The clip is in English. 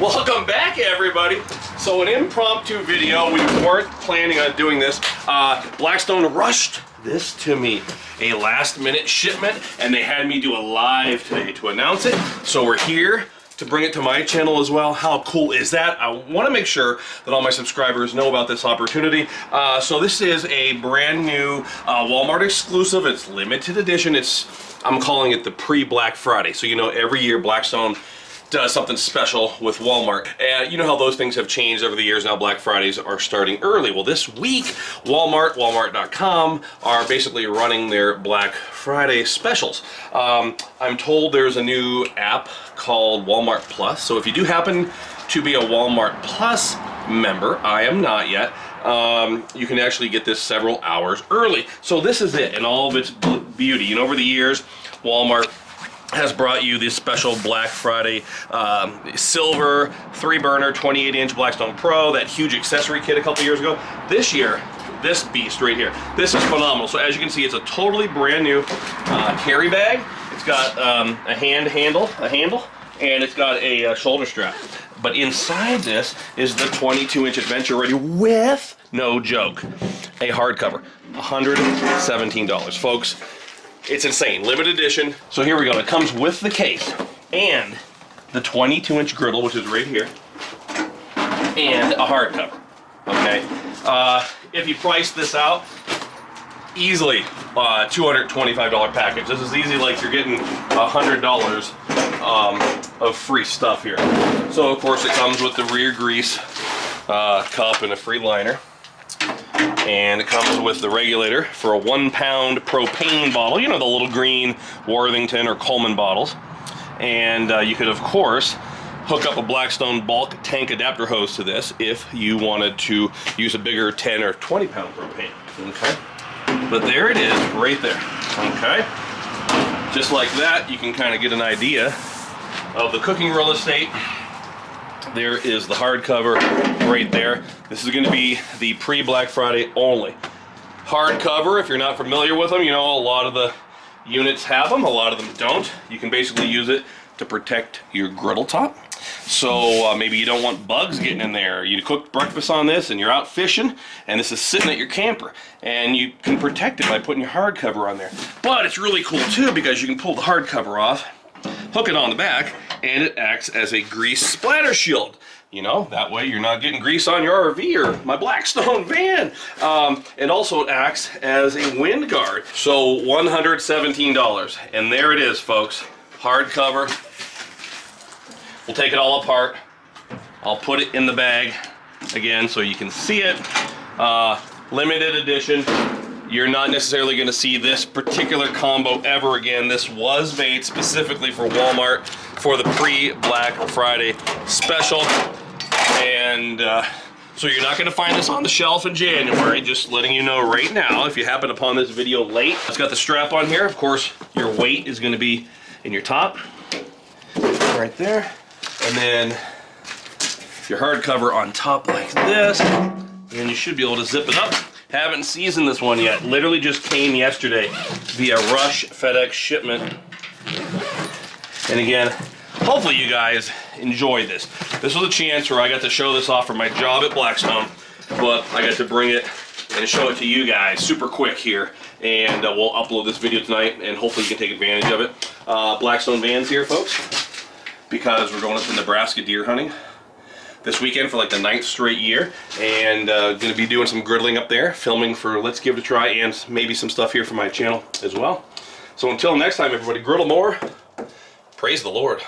Welcome back, everybody. So an impromptu video. We weren't planning on doing this. Blackstone rushed this to me, a last-minute shipment, and they had me do a live today to announce it. So we're here to bring it to my channel as well. How cool is that? I want to make sure that all my subscribers know about this opportunity. So this is a brand new Walmart exclusive. It's limited edition. I'm calling it the pre-Black Friday. So you know, every year Blackstone does something special with Walmart. And you know how those things have changed over the years. Now Black Fridays are starting early. Well, this week, Walmart.com are basically running their Black Friday specials. I'm told there's a new app called Walmart Plus. So if you do happen to be a Walmart Plus member, I am not yet, you can actually get this several hours early. So this is it in all of its beauty. You know, over the years, Walmart has brought you this special Black Friday silver 3-burner 28-inch Blackstone Pro, that huge accessory kit a couple years ago. This year, this beast right here, this is phenomenal. So as you can see, it's a totally brand new carry bag. It's got a handle, and it's got a shoulder strap. But inside this is the 22-inch Adventure Ready with, no joke, a hardcover. $117, folks. It's insane, limited edition. So here we go, it comes with the case and the 22-inch griddle, which is right here, and a hardcover, okay? If you price this out, easily $225 package. This is easy, like you're getting $100 of free stuff here. So of course it comes with the rear grease cup and a free liner. And it comes with the regulator for a 1-pound propane bottle. You know, the little green Worthington or Coleman bottles. And you could, of course, hook up a Blackstone bulk tank adapter hose to this if you wanted to use a bigger 10 or 20-pound propane. Okay? But there it is, right there. Okay? Just like that, you can kind of get an idea of the cooking real estate. There is the hardcover right there. This is going to be the pre-Black Friday only hardcover. If you're not familiar with them, you know, a lot of the units have them, a lot of them don't. You can basically use it to protect your griddle top. So maybe you don't want bugs getting in there. You cook breakfast on this and you're out fishing and this is sitting at your camper, and you can protect it by putting your hardcover on there. But it's really cool too because you can pull the hardcover off, hook it on the back, and it acts as a grease splatter shield. You know, that way you're not getting grease on your RV or my Blackstone van. And also it acts as a wind guard. So $117. And there it is, folks. Hardcover. We'll take it all apart. I'll put it in the bag again so you can see it. Limited edition. You're not necessarily going to see this particular combo ever again. This was made specifically for Walmart for the pre-Black Friday special. And so you're not going to find this on the shelf in January. Just letting you know right now, if you happen upon this video late. It's got the strap on here. Of course, your weight is going to be in your top. Right there. And then your hardcover on top like this. And then you should be able to zip it up. Haven't seasoned this one yet. Literally just came yesterday via rush FedEx shipment. And again, hopefully you guys enjoy this. This was a chance where I got to show this off for my job at Blackstone, but I got to bring it and show it to you guys super quick here. And we'll upload this video tonight, and hopefully you can take advantage of it. Blackstone vans here, folks, because we're going up to Nebraska deer hunting this weekend for like the 9th straight year, and going to be doing some griddling up there, filming for Let's Give It a Try, and maybe some stuff here for my channel as well. So until next time, everybody, griddle more, praise the Lord.